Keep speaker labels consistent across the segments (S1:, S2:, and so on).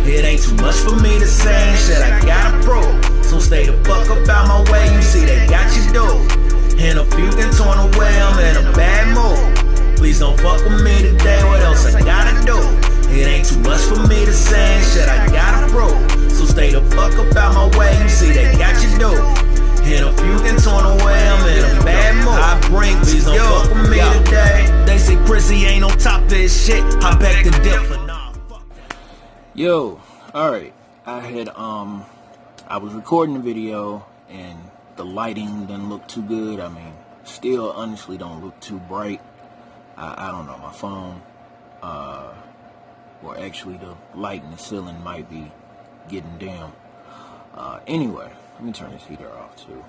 S1: It ain't too much for me to say, shit, I gotta prove. So stay the fuck up out my way, you see they got you dude. And a few can torn away, I'm in a bad mood. Please don't fuck with me today, what else I gotta do? It ain't too much for me to say, shit, I gotta prove. So stay the fuck up out my way, you see they got you dude. And a few can torn away, I'm in a bad mood. I bring, please don't fuck with me today. They say Prissy ain't on top of his shit, I beg to differ. Nah, fuck that.
S2: Yo, alright, I was recording the video and the lighting didn't look too good. I mean, still honestly don't look too bright. I don't know, my phone, or actually the light in the ceiling might be getting dim. Anyway, let me turn this heater off too.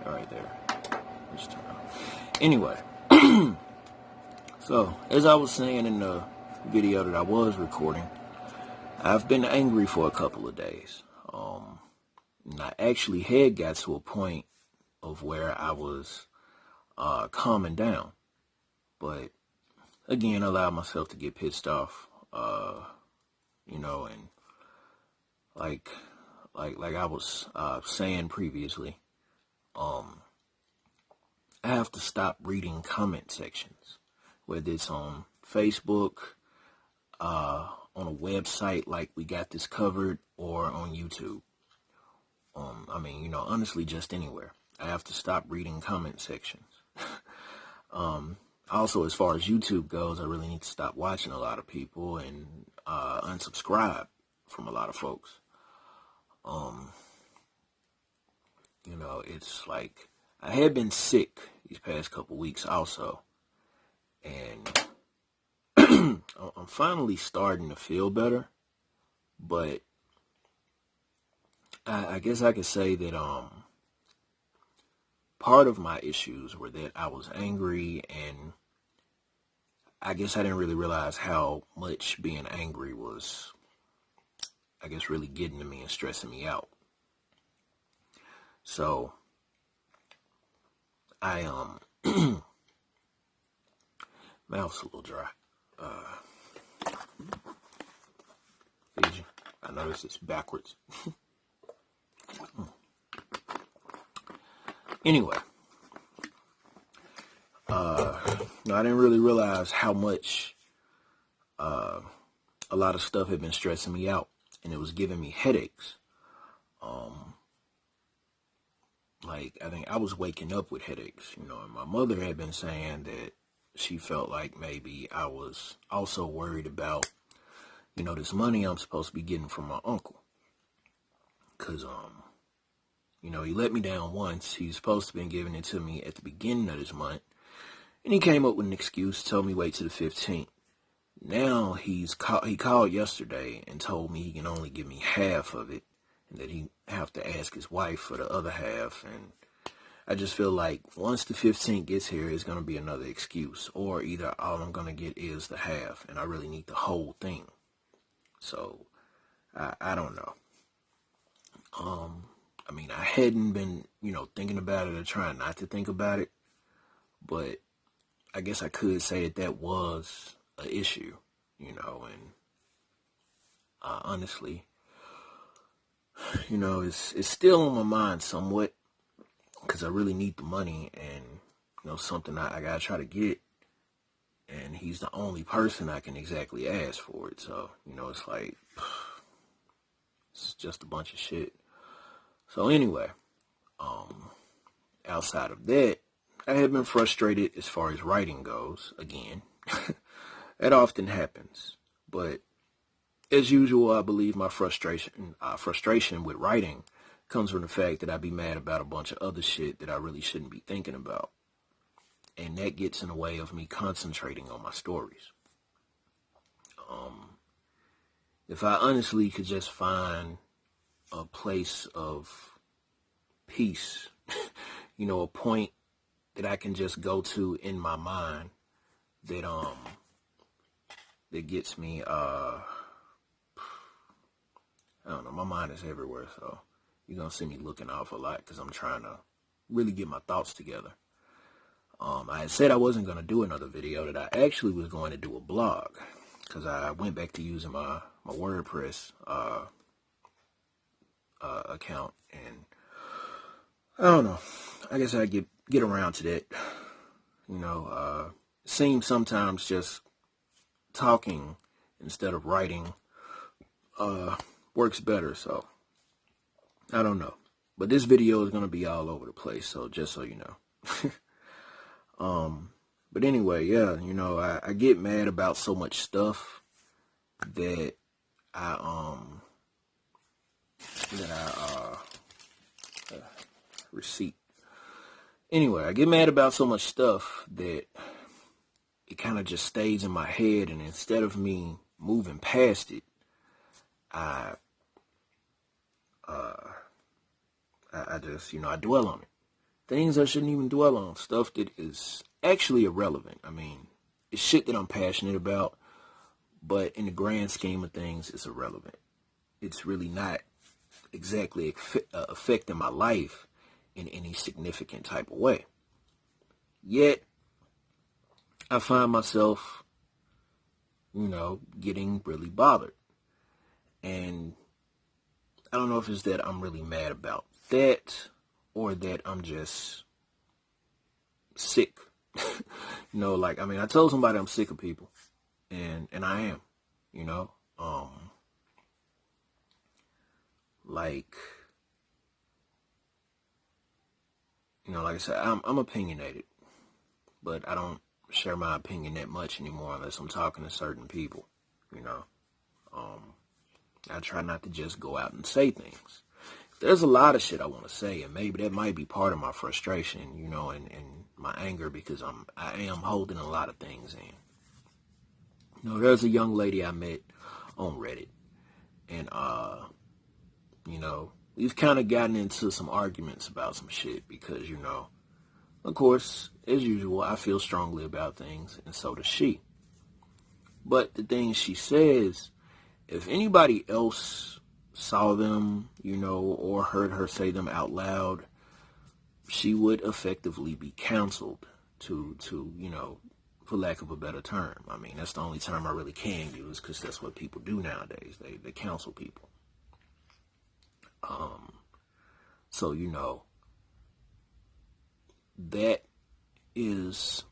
S2: Alright there. Just turn it off. Anyway, so as I was saying in the video that I was recording, I've been angry for a couple of days. And I actually had got to a point of where I was calming down, but again, allowed myself to get pissed off, you know, and like I was saying previously, I have to stop reading comment sections, whether it's on Facebook, on a website like We Got This Covered, or on YouTube. I mean, you know, honestly, just anywhere. I have to stop reading comment sections. Also, as far as YouTube goes, I really need to stop watching a lot of people and unsubscribe from a lot of folks. You know, it's like I had been sick these past couple weeks also, and I'm finally starting to feel better, but I guess I could say that part of my issues were that I was angry, and I guess I didn't really realize how much being angry was, I guess, really getting to me and stressing me out. So I mouth's a little dry. Fiji. I noticed it's backwards. Anyway, I didn't really realize how much a lot of stuff had been stressing me out, and it was giving me headaches. Like, I think I was waking up with headaches, you know, and my mother had been saying that she felt like maybe I was also worried about, you know, this money I'm supposed to be getting from my uncle. Because, you know, he let me down once. He's supposed to have been giving it to me at the beginning of this month. And he came up with an excuse, told me wait till the 15th. Now he called yesterday and told me he can only give me half of it, and that he have to ask his wife for the other half. And I just feel like once the 15th gets here, it's going to be another excuse, or either all I'm going to get is the half, and I really need the whole thing. So I don't know. I mean, I hadn't been, you know, thinking about it or trying not to think about it, but I guess I could say that was an issue, you know, and honestly, you know, it's still on my mind somewhat, because I really need the money, and, you know, something I gotta try to get, and he's the only person I can exactly ask for it. So, you know, it's like, it's just a bunch of shit. So anyway, outside of that, I have been frustrated as far as writing goes, again. That often happens, but as usual, I believe my frustration with writing comes from the fact that I be mad about a bunch of other shit that I really shouldn't be thinking about. And that gets in the way of me concentrating on my stories. If I honestly could just find a place of peace, you know, a point that I can just go to in my mind that that gets me, I don't know, my mind is everywhere, so you're gonna see me looking off a lot because I'm trying to really get my thoughts together. I had said I wasn't going to do another video, that I actually was going to do a blog, because I went back to using my WordPress account, and I don't know, I guess I get around to that. You know, seems sometimes just talking instead of writing works better, so I don't know. But this video is going to be all over the place, so just so you know. But anyway, yeah, you know, I get mad about so much stuff that receipt. Anyway, I get mad about so much stuff that it kind of just stays in my head, and instead of me moving past it, I just, you know, I dwell on it. Things I shouldn't even dwell on. Stuff that is actually irrelevant. I mean, it's shit that I'm passionate about, but in the grand scheme of things, it's irrelevant. It's really not exactly affecting my life in any significant type of way. Yet, I find myself, you know, getting really bothered. And I don't know if it's that I'm really mad about that, or that I'm just sick. You know, like, I mean, I told somebody I'm sick of people, and I am, you know, like, you know, like I said, I'm opinionated, but I don't share my opinion that much anymore unless I'm talking to certain people, you know. I try not to just go out and say things. There's a lot of shit I want to say, and maybe that might be part of my frustration, you know, and my anger, because I am holding a lot of things in. You know, there's a young lady I met on Reddit, and, you know, we've kind of gotten into some arguments about some shit because, you know, of course, as usual, I feel strongly about things, and so does she. But the thing she says, if anybody else saw them, you know, or heard her say them out loud, she would effectively be counseled to, you know, for lack of a better term. I mean, that's the only term I really can use, because that's what people do nowadays. They counsel people. So, you know, that is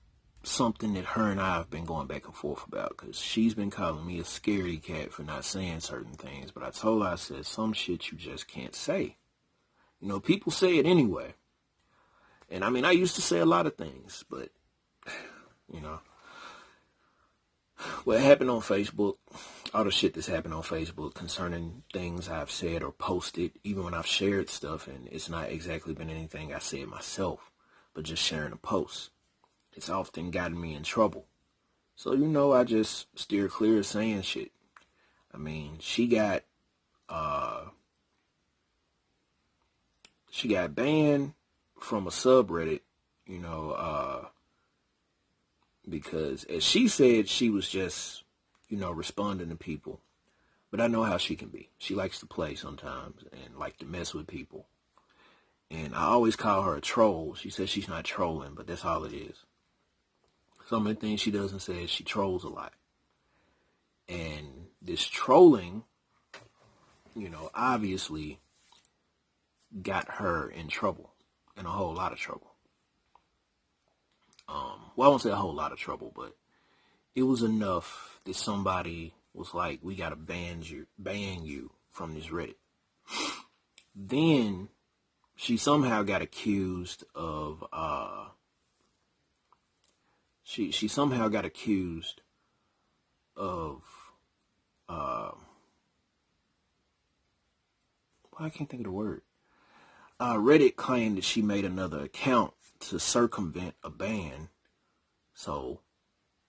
S2: something that her and I have been going back and forth about, because she's been calling me a scaredy cat for not saying certain things, but I told her, I said, some shit you just can't say. You know, people say it anyway. And I mean, I used to say a lot of things, but, you know, what happened on Facebook, all the shit that's happened on Facebook concerning things I've said or posted, even when I've shared stuff, and it's not exactly been anything I said myself, but just sharing a post. It's often gotten me in trouble. So, you know, I just steer clear of saying shit. I mean, she got banned from a subreddit, you know, because, as she said, she was just, you know, responding to people. But I know how she can be. She likes to play sometimes and like to mess with people. And I always call her a troll. She says she's not trolling, but that's all it is. Some of the things she does and says, she trolls a lot. And this trolling, you know, obviously got her in trouble, in a whole lot of trouble. Well, I won't say a whole lot of trouble, but it was enough that somebody was like, we gotta ban you from this Reddit. Then she somehow got accused of, she somehow got accused of, I can't think of the word. Reddit claimed that she made another account to circumvent a ban. So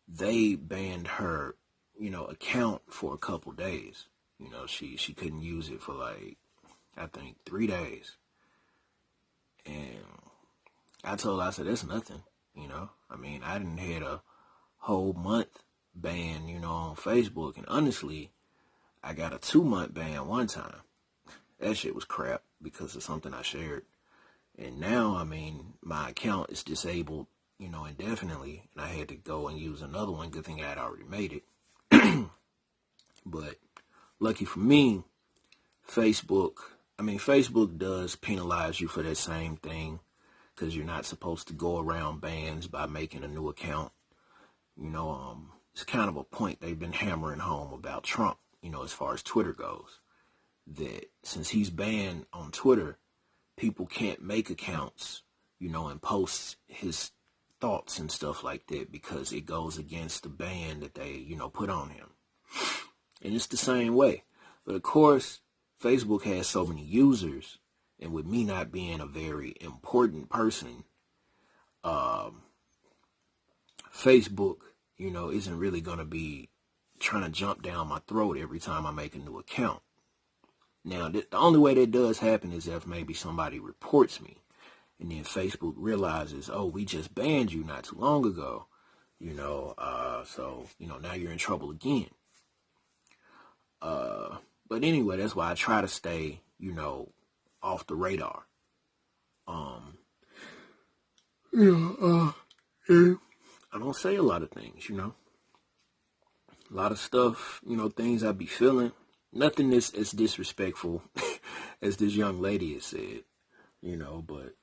S2: they banned her, you know, account for a couple days. You know, she couldn't use it for like, I think 3 days. And I told her, I said, that's nothing, you know. I mean, I didn't had a whole month ban, you know, on Facebook. And honestly, I got a 2-month ban one time. That shit was crap because of something I shared. And now, I mean, my account is disabled indefinitely, and I had to go and use another one. Good thing I had already made it. But lucky for me, Facebook does penalize you for that same thing, because you're not supposed to go around bans by making a new account. It's kind of a point they've been hammering home about Trump, as far as Twitter goes, that since he's banned on Twitter, people can't make accounts, and post his thoughts and stuff like that, because it goes against the ban that they, put on him. And it's the same way. But of course, Facebook has so many users, and with me not being a very important person, Facebook, isn't really going to be trying to jump down my throat every time I make a new account. Now, the only way that does happen is if maybe somebody reports me, and then Facebook realizes, oh, we just banned you not too long ago, so now you're in trouble again. But anyway, that's why I try to stay, off the radar. I don't say a lot of things, A lot of stuff, things I be feeling. Nothing as disrespectful as this young lady has said, but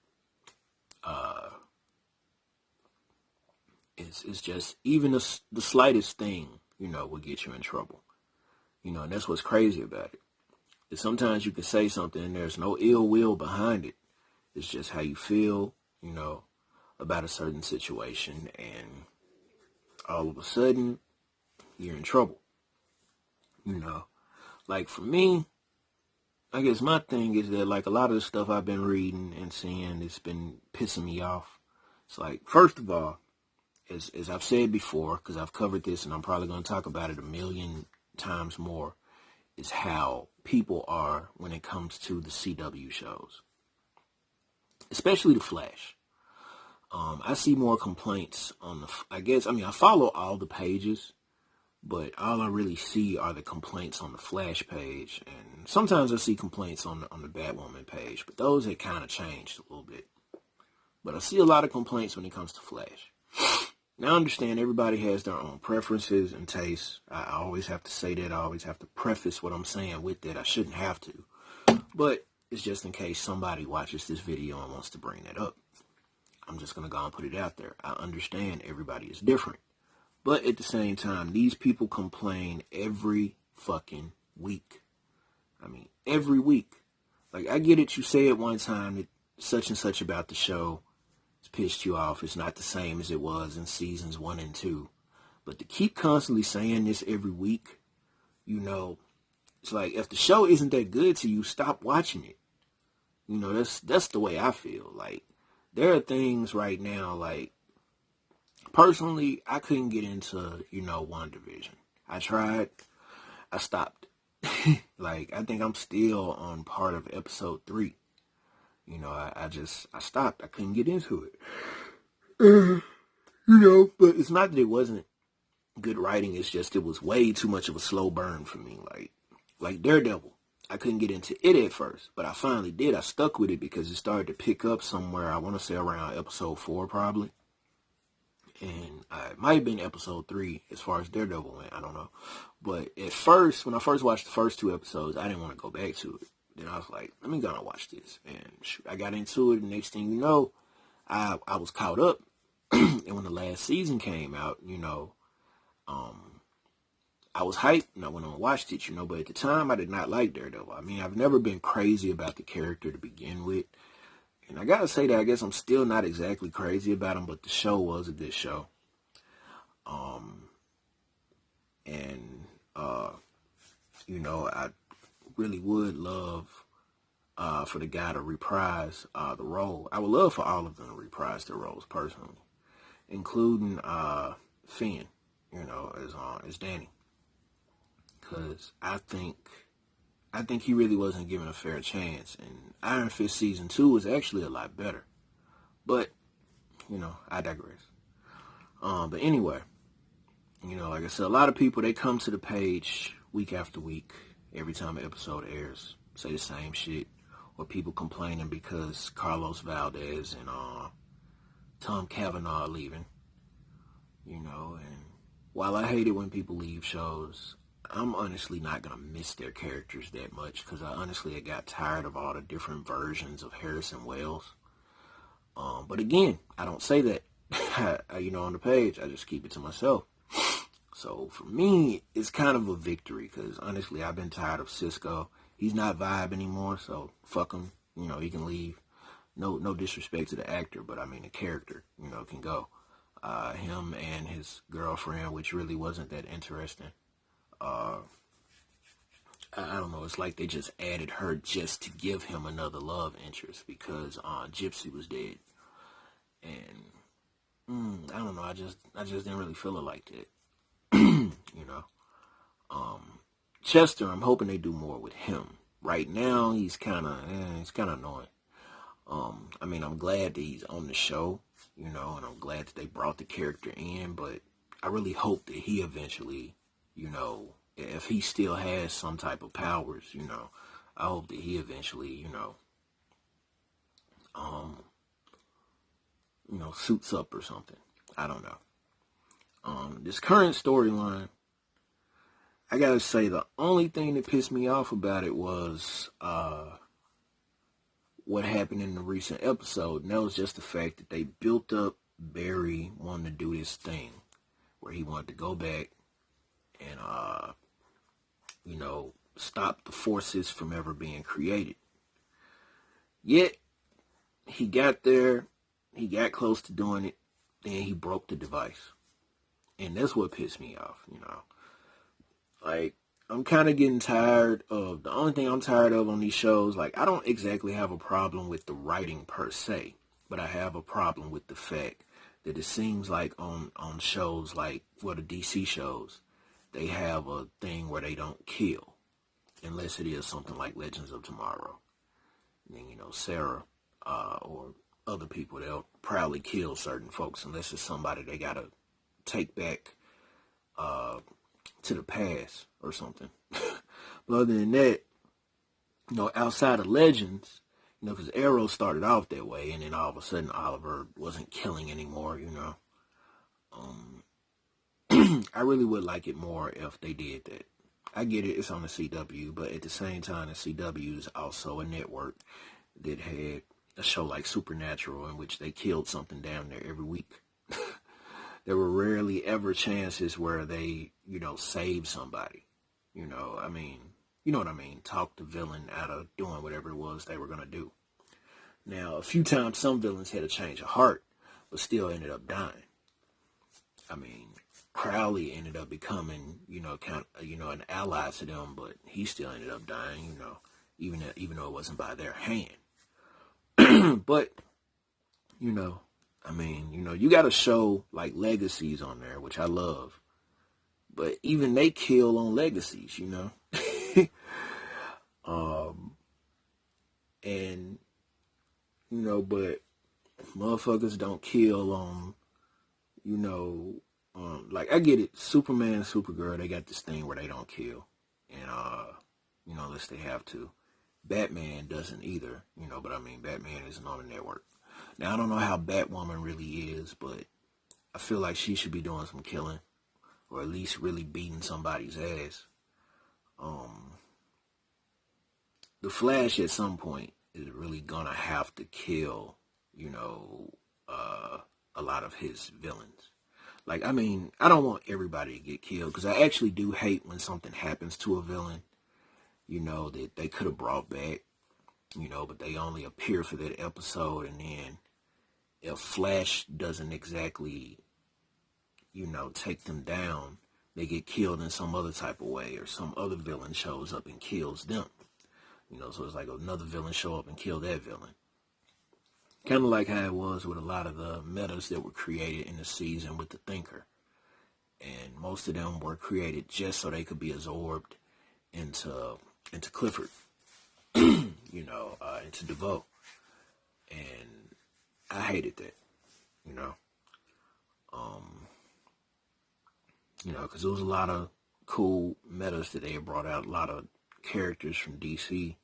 S2: it's just even the slightest thing, will get you in trouble. And that's what's crazy about it. Is sometimes you can say something and there's no ill will behind it. It's just how you feel, about a certain situation, and all of a sudden you're in trouble. Like for me, I guess my thing is that like a lot of the stuff I've been reading and seeing, it's been pissing me off. It's like, first of all, as I've said before, because I've covered this and I'm probably going to talk about it a million times more, is how people are when it comes to the CW shows, especially The Flash. I see more complaints on I follow all the pages, but all I really see are the complaints on the Flash page, and sometimes I see complaints on the Batwoman page, but those have kind of changed a little bit. But I see a lot of complaints when it comes to Flash. Now, I understand everybody has their own preferences and tastes. I always have to say that. I always have to preface what I'm saying with that. I shouldn't have to. But it's just in case somebody watches this video and wants to bring that up. I'm just going to go and put it out there. I understand everybody is different. But at the same time, these people complain every fucking week. Every week. Like, I get it. You say at one time that such and such about the show pissed you off. It's not the same as it was in seasons 1 and 2. But to keep constantly saying this every week, it's like, if the show isn't that good to you, stop watching it. That's the way I feel. Like, there are things right now, like, personally, I couldn't get into, WandaVision. I tried. I stopped. Like, I think I'm still on part of episode 3. I stopped. I couldn't get into it. But it's not that it wasn't good writing. It's just it was way too much of a slow burn for me. Like Daredevil. I couldn't get into it at first, but I finally did. I stuck with it because it started to pick up somewhere, I want to say around episode 4 probably. And it might have been episode 3 as far as Daredevil went. I don't know. But at first, when I first watched the first 2 episodes, I didn't want to go back to it. Then I was like, let me go and watch this. And shoot, I got into it. The next thing you know, I was caught up. And when the last season came out, I was hyped and I went on and watched it, but at the time I did not like Daredevil. I've never been crazy about the character to begin with. And I gotta say that I guess I'm still not exactly crazy about him, but the show was a good show. I really would love for the guy to reprise the role. I would love for all of them to reprise their roles personally, including Finn, as Danny, because I think he really wasn't given a fair chance. And Iron Fist season 2 was actually a lot better, but I digress. But anyway, like I said, a lot of people, they come to the page week after week, every time an episode airs, say the same shit, or people complaining because Carlos Valdez and Tom Cavanaugh leaving, you know, and while I hate it when people leave shows, I'm honestly not going to miss their characters that much because I got tired of all the different versions of Harrison Wells. But again, I don't say that, on the page. I just keep it to myself. So for me, it's kind of a victory because honestly, I've been tired of Cisco. He's not Vibe anymore, so fuck him. He can leave. No disrespect to the actor, but I mean the character, can go. Him and his girlfriend, which really wasn't that interesting. I don't know. It's like they just added her just to give him another love interest because Gypsy was dead, and I don't know. I just didn't really feel it like that. Chester, I'm hoping they do more with him. Right now, he's kind of annoying. I'm glad that he's on the show, and I'm glad that they brought the character in, but I really hope that he eventually, if he still has some type of powers, I hope that he eventually, suits up or something. I don't know. This current storyline, I gotta say, the only thing that pissed me off about it was what happened in the recent episode, and that was just the fact that they built up Barry wanting to do this thing where he wanted to go back and, stop the forces from ever being created. Yet, he got there, he got close to doing it, then he broke the device. And that's what pissed me off, Like, I'm kind of getting tired of, the only thing I'm tired of on these shows, like, I don't exactly have a problem with the writing per se, but I have a problem with the fact that it seems like on shows like, the DC shows, they have a thing where they don't kill, unless it is something like Legends of Tomorrow. And then, Sarah, or other people, they'll proudly kill certain folks unless it's somebody they gotta take back, to the past or something. But other than that, outside of Legends, because Arrow started off that way, and then all of a sudden Oliver wasn't killing anymore, I really would like it more if they did that. I get it, it's on the CW, but at the same time, the CW is also a network that had a show like Supernatural in which they killed something down there every week. There were rarely ever chances where they, saved somebody. You know what I mean? Talk the villain out of doing whatever it was they were going to do. Now, a few times some villains had a change of heart, but still ended up dying. Crowley ended up becoming, an ally to them, but he still ended up dying, even though it wasn't by their hand. But, you got a show like Legacies on there, which I love. But even they kill on Legacies, but motherfuckers don't kill on, I get it. Superman and Supergirl, they got this thing where they don't kill. And, unless they have to. Batman doesn't either, but Batman isn't on the network. Now, I don't know how Batwoman really is, but I feel like she should be doing some killing, or at least really beating somebody's ass. The Flash at some point is really gonna have to kill, a lot of his villains. I don't want everybody to get killed, because I actually do hate when something happens to a villain, that they could have brought back, but they only appear for that episode, and then if Flash doesn't exactly, take them down, they get killed in some other type of way, or some other villain shows up and kills them. So it's like another villain show up and kill that villain. Kind of like how it was with a lot of the metas that were created in the season with the Thinker. And most of them were created just so they could be absorbed into Clifford, into DeVoe. And I hated that, because there was a lot of cool metas that they had brought out, a lot of characters from DC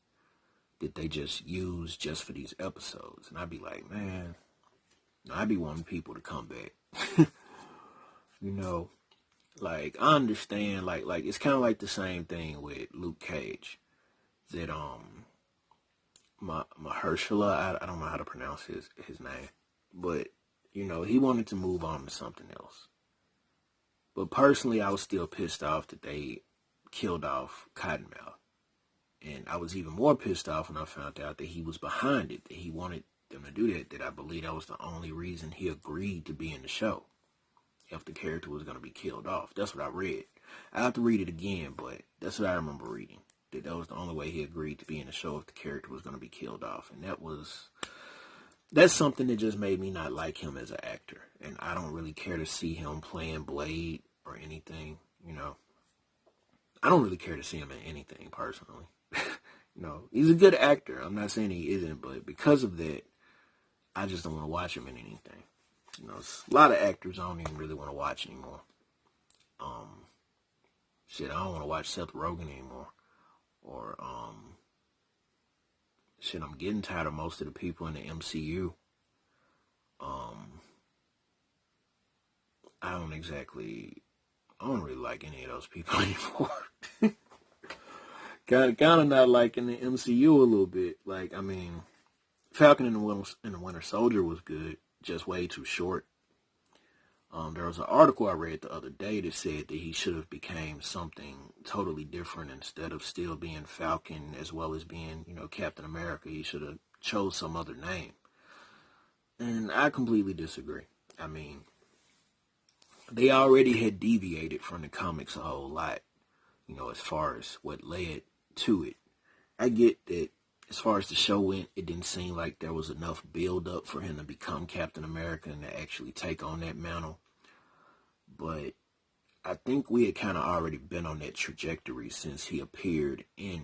S2: that they just used just for these episodes. And I'd be like, man, I be wanting people to come back. You know, like, I understand, like it's kind of like the same thing with Luke Cage. That, Mahershala, I don't know how to pronounce his name, but, you know, he wanted to move on to something else. But personally, I was still pissed off that they killed off Cottonmouth. And I was even more pissed off when I found out that he was behind it, that he wanted them to do that, that I believe that was the only reason he agreed to be in the show, if the character was going to be killed off. That's what I read. I have to read it again, but that's what I remember reading, that was the only way he agreed to be in the show, if the character was going to be killed off. And that's something that just made me not like him as an actor. And I don't really care to see him playing Blade or anything, you know. I don't really care to see him in anything, personally. You know, he's a good actor. I'm not saying he isn't, but because of that, I just don't want to watch him in anything. You know, a lot of actors I don't even really want to watch anymore. I don't want to watch Seth Rogen anymore. Or, I'm getting tired of most of the people in the MCU. I don't really like any of those people anymore. kind of not liking the MCU a little bit. Like, I mean, Falcon and the Winter Soldier was good, just way too short. There was an article I read the other day that said that he should have became something totally different instead of still being Falcon as well as being, you know, Captain America. He should have chose some other name. And I completely disagree. I mean, they already had deviated from the comics a whole lot, you know, as far as what led to it. I get that as far as the show went, it didn't seem like there was enough build up for him to become Captain America and to actually take on that mantle. But I think we had kind of already been on that trajectory since he appeared in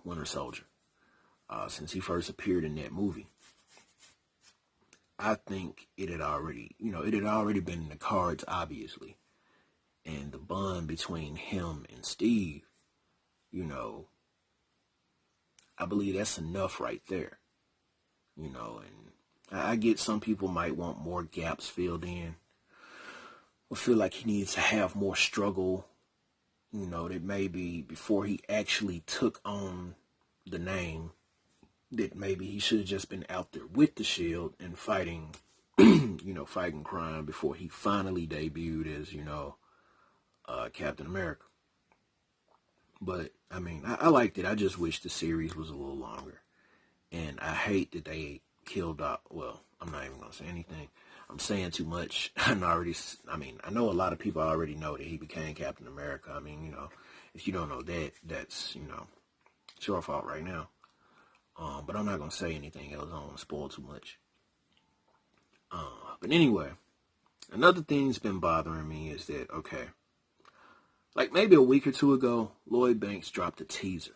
S2: Winter Soldier. Since he first appeared in that movie. I think it had already been in the cards, obviously. And the bond between him and Steve, you know, I believe that's enough right there. You know, and I get some people might want more gaps filled in, or feel like he needs to have more struggle, you know, that maybe before he actually took on the name, that maybe he should have just been out there with the Shield and fighting, you know, fighting crime before he finally debuted as, you know, Captain America. But, I mean, I liked it. I just wish the series was a little longer. And I hate that they killed off, well, I'm not even going to say anything. I'm saying too much. I know a lot of people already know that he became Captain America. I mean, you know, if you don't know that, that's, you know, it's your fault right now. But I'm not going to say anything else. I don't want to spoil too much. But anyway, another thing that's been bothering me is that, okay, like maybe a week or two ago, Lloyd Banks dropped a teaser,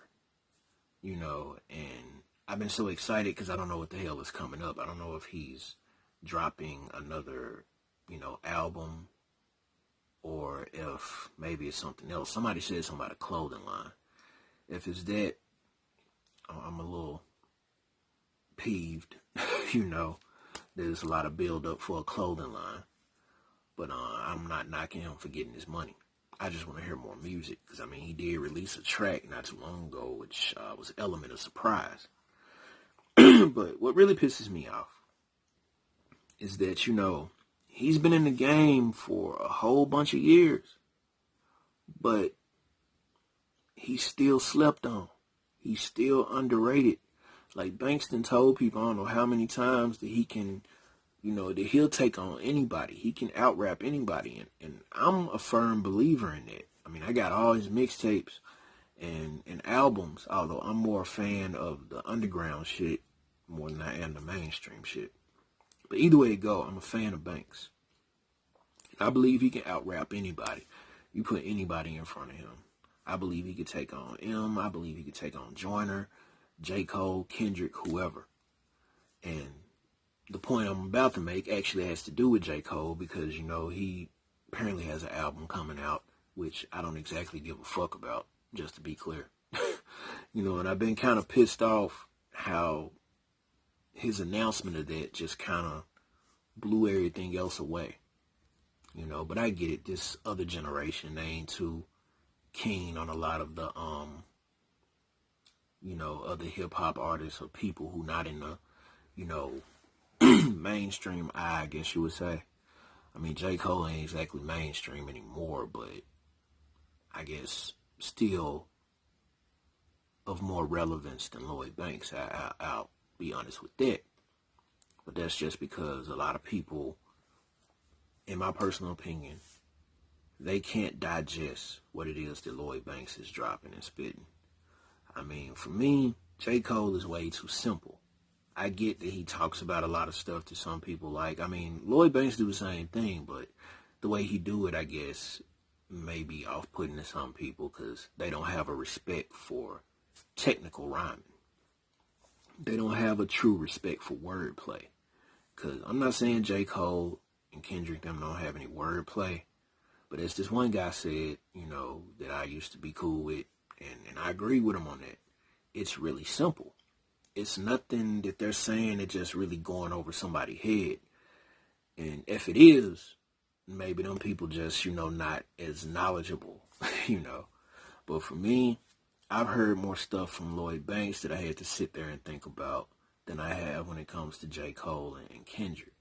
S2: you know, and I've been so excited because I don't know what the hell is coming up. I don't know if he's dropping another, you know, album, or if maybe it's something else. Somebody said something about a clothing line. If it's that, I'm a little peeved, you know. There's a lot of build up for a clothing line, but I'm not knocking him for getting his money. I just want to hear more music, because I mean, he did release a track not too long ago, which was Element of Surprise. But what really pisses me off is that, you know, he's been in the game for a whole bunch of years, but he's still slept on. He's still underrated. Like Bankston told people, I don't know how many times, that he can, you know, that he'll take on anybody. He can out-rap anybody. And I'm a firm believer in that. I mean, I got all his mixtapes and albums, although I'm more a fan of the underground shit more than I am the mainstream shit. But either way it go, I'm a fan of Banks. I believe he can out-rap anybody. You put anybody in front of him. I believe he could take on M. I believe he could take on Joyner, J. Cole, Kendrick, whoever. And the point I'm about to make actually has to do with J. Cole, because, you know, he apparently has an album coming out, which I don't exactly give a fuck about, just to be clear. You know, and I've been kind of pissed off how his announcement of that just kind of blew everything else away. You know, but I get it. This other generation, they ain't too keen on a lot of the, you know, other hip hop artists or people who not in the, you know, mainstream eye, I guess you would say. I mean, J. Cole ain't exactly mainstream anymore, but I guess still of more relevance than Lloyd Banks. I'll be honest with that. But that's just because a lot of people, in my personal opinion, they can't digest what it is that Lloyd Banks is dropping and spitting. I mean, for me, J. Cole is way too simple. I get that he talks about a lot of stuff that some people like. I mean, Lloyd Banks do the same thing, but the way he do it, I guess, may be off-putting to some people because they don't have a respect for technical rhyming. They don't have a true respect for wordplay. Because I'm not saying J. Cole and Kendrick them don't have any wordplay, but as this one guy said, you know, that I used to be cool with, and I agree with him on that, it's really simple. It's nothing that they're saying that's just really going over somebody's head. And if it is, maybe them people just, you know, not as knowledgeable, you know. But for me, I've heard more stuff from Lloyd Banks that I had to sit there and think about than I have when it comes to J. Cole and Kendrick.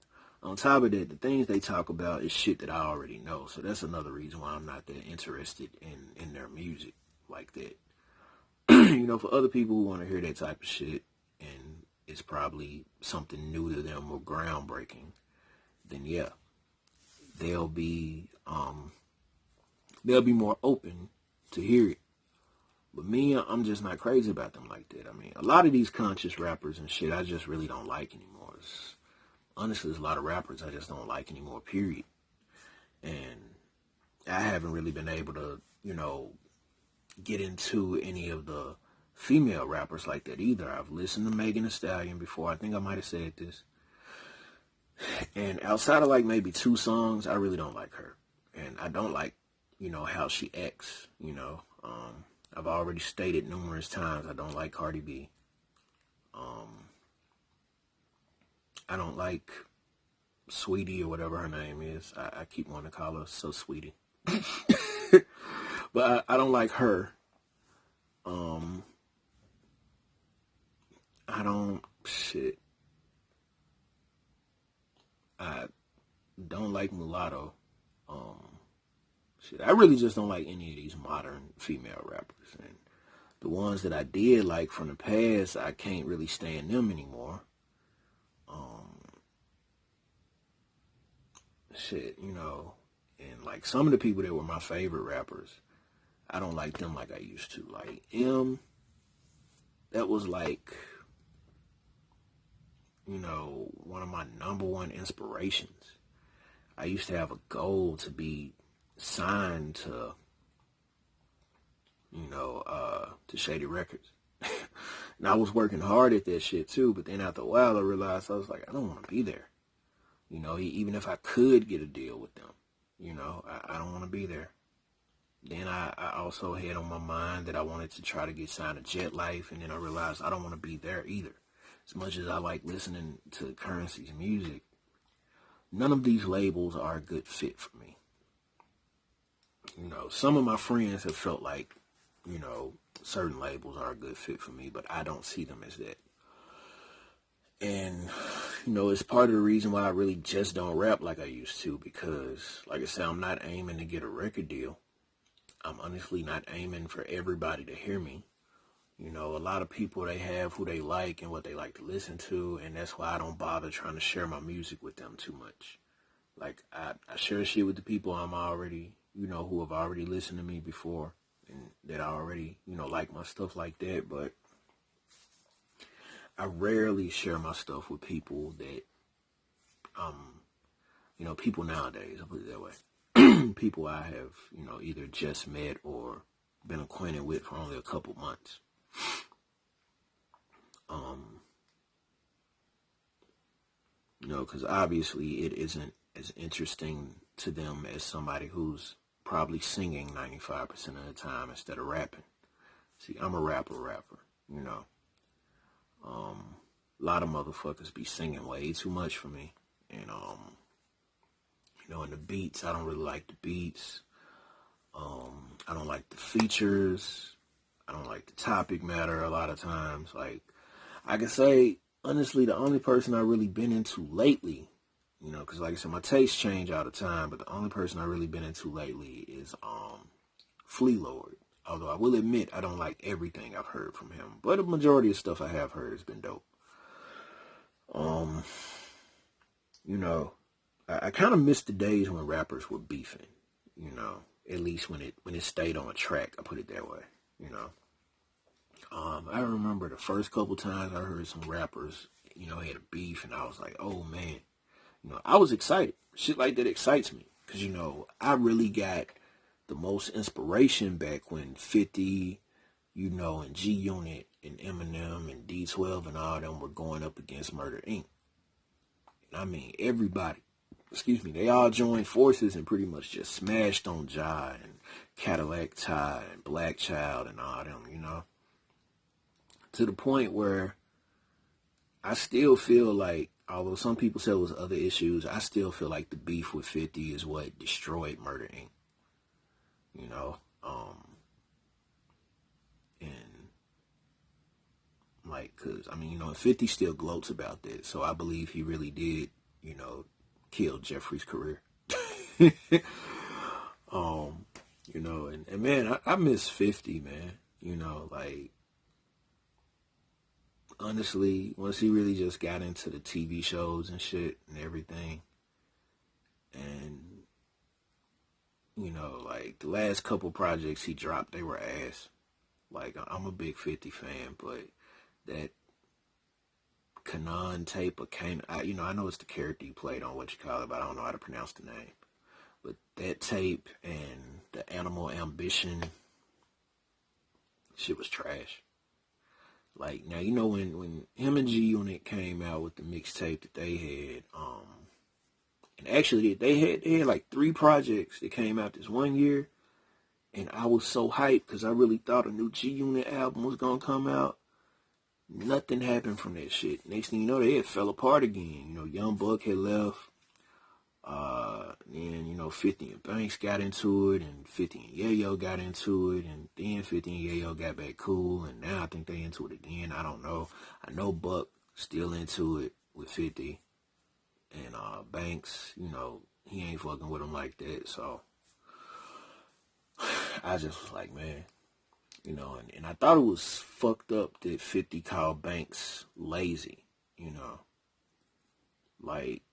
S2: On top of that, the things they talk about is shit that I already know. So that's another reason why I'm not that interested in their music like that. You know, for other people who want to hear that type of shit, and it's probably something new to them or groundbreaking, then yeah, they'll be more open to hear it. But me, I'm just not crazy about them like that. I mean, a lot of these conscious rappers and shit, I just really don't like anymore. Honestly, there's a lot of rappers I just don't like anymore, period. And I haven't really been able to, you know, get into any of the female rappers like that either. I've listened to Megan Thee Stallion before. I think I might have said this. And outside of like maybe 2 songs, I really don't like her. And I don't like, you know, how she acts, you know. I've already stated numerous times I don't like Cardi B. I don't like Sweetie or whatever her name is. I keep wanting to call her So Sweetie. But I don't like her. I don't like Mulatto. I really just don't like any of these modern female rappers. And the ones that I did like from the past, I can't really stand them anymore. You know, and like some of the people that were my favorite rappers, I don't like them like I used to. Like M, that was like, you know, one of my number one inspirations. I used to have a goal to be signed to, you know, to Shady Records. And I was working hard at that shit too, but then after a while I realized I was like, I don't want to be there. You know, even if I could get a deal with them, you know, I don't want to be there. Then I also had on my mind that I wanted to try to get signed to Jet Life, and then I realized I don't want to be there either. As much as I like listening to Currency's music, none of these labels are a good fit for me. You know, some of my friends have felt like, you know, certain labels are a good fit for me, but I don't see them as that. And, you know, it's part of the reason why I really just don't rap like I used to, because, like I said, I'm not aiming to get a record deal. I'm honestly not aiming for everybody to hear me. You know, a lot of people, they have who they like and what they like to listen to, and that's why I don't bother trying to share my music with them too much. Like, I share shit with the people I'm already, you know, who have already listened to me before, and that I already, you know, like my stuff like that, but I rarely share my stuff with people that, you know, people nowadays, I'll put it that way. People I have, you know, either just met or been acquainted with for only a couple months. You know, because obviously it isn't as interesting to them as somebody who's probably singing 95% of the time instead of rapping. See, I'm a rapper, you know. a lot of motherfuckers be singing way too much for me. And, you know, and the beats, I don't really like the beats. I don't like the features. I don't like the topic matter a lot of times. Like, I can say, honestly, the only person I've really been into lately, you know, because like I said, my tastes change all the time, but the only person I've really been into lately is Flea Lord. Although I will admit I don't like everything I've heard from him, but a majority of stuff I have heard has been dope. You know, I kind of miss the days when rappers were beefing, you know, at least when it stayed on a track, I put it that way, you know. I remember the first couple times I heard some rappers, you know, had a beef, and I was like, oh man, you know, I was excited. Shit like that excites me, because, you know, I really got the most inspiration back when 50, you know, and G-Unit and Eminem and D12 and all them were going up against Murder Inc. And I mean, everybody, they all joined forces and pretty much just smashed on Ja and Cadillac Ty and Black Child and all them, you know. To the point where I still feel like, although some people say it was other issues, I still feel like the beef with 50 is what destroyed Murder Inc. You know, and like, cause I mean, you know, 50 still gloats about that, so I believe he really did, you know, kill Jeffrey's career. You know, and man, I miss 50, man. You know, like, honestly, once he really just got into the TV shows and shit and everything, and, you know, like, the last couple projects he dropped, they were ass. Like, I'm a big 50 fan, but that Kanan tape, or you know, I know it's the character he played on, but I don't know how to pronounce the name. But that tape and the Animal Ambition shit was trash. Like, now, you know, when him and G-Unit came out with the mixtape that they had, and actually they had like 3 projects that came out this one year, and I was so hyped because I really thought a new G-Unit album was gonna come out. Nothing happened from that shit. Next thing you know, they had fell apart again. You know, Young Buck had left. Then, you know, 50 and Banks got into it, and 50 and Yayo got into it, and then 50 and Yayo got back cool, and now I think they into it again. I don't know. I know Buck still into it with 50, and Banks, you know, he ain't fucking with him like that, so I just was like, man, you know, and I thought it was fucked up that 50 called Banks lazy, you know, like,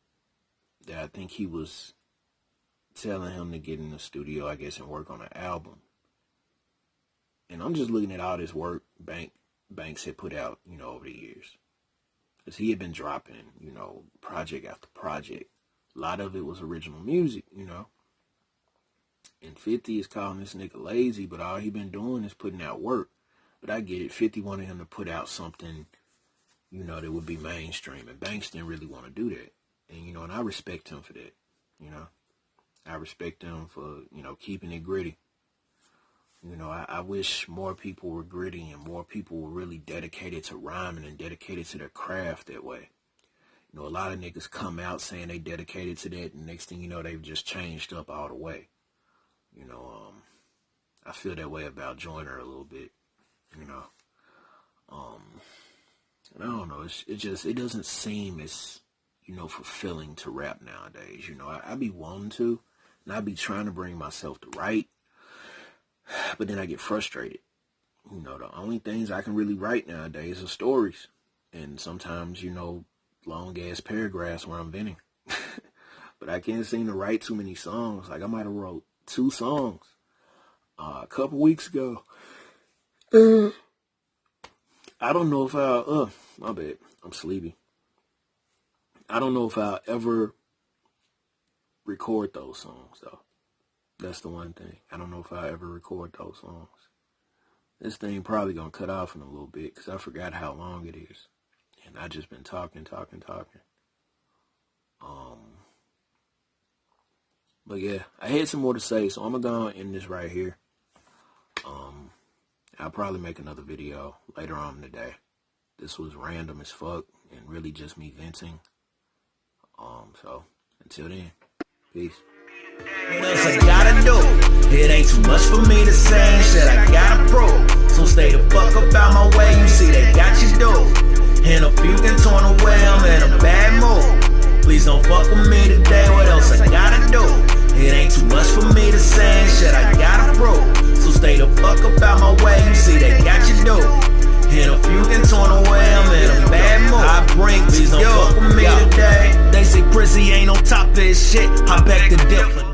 S2: that I think he was telling him to get in the studio, I guess, and work on an album. And I'm just looking at all this work Banks had put out, you know, over the years. Because he had been dropping, you know, project after project. A lot of it was original music, you know. And 50 is calling this nigga lazy, but all he been doing is putting out work. But I get it. 50 wanted him to put out something, you know, that would be mainstream. And Banks didn't really want to do that. And, you know, and I respect him for that, you know. I respect him for, you know, keeping it gritty. You know, I wish more people were gritty and more people were really dedicated to rhyming and dedicated to their craft that way. You know, a lot of niggas come out saying they dedicated to that, and next thing you know, they've just changed up all the way. You know, I feel that way about Joyner a little bit, you know. And I don't know, it doesn't seem as, you know, fulfilling to rap nowadays. You know, I be wanting to, and I be trying to bring myself to write, but then I get frustrated. You know, the only things I can really write nowadays are stories, and sometimes, you know, long-ass paragraphs where I'm venting. But I can't seem to write too many songs. Like, I might have wrote 2 songs a couple weeks ago. I don't know if my bad, I'm sleepy. I don't know if I'll ever record those songs, though. That's the one thing. I don't know if I'll ever record those songs. This thing probably gonna cut off in a little bit because I forgot how long it is. And I just been talking. But yeah, I had some more to say, so I'm gonna go and end this right here. I'll probably make another video later on today. This was random as fuck, and really just me venting. So until then, peace.
S1: What else I gotta do? It ain't too much for me to say, and shit I gotta prove. So stay the fuck up out my way, you see they got you dude. And a few can torn away, I'm in a bad mood. Please don't fuck with me today, what else I gotta do? It ain't too much for me to say, and shit I gotta prove. So stay the fuck up out my way, you see they got you dude. And a few can torn away, I'm in a bad mood. I bring, please don't fuck with me today. They say Prissy ain't on top of this shit, I beg to differ.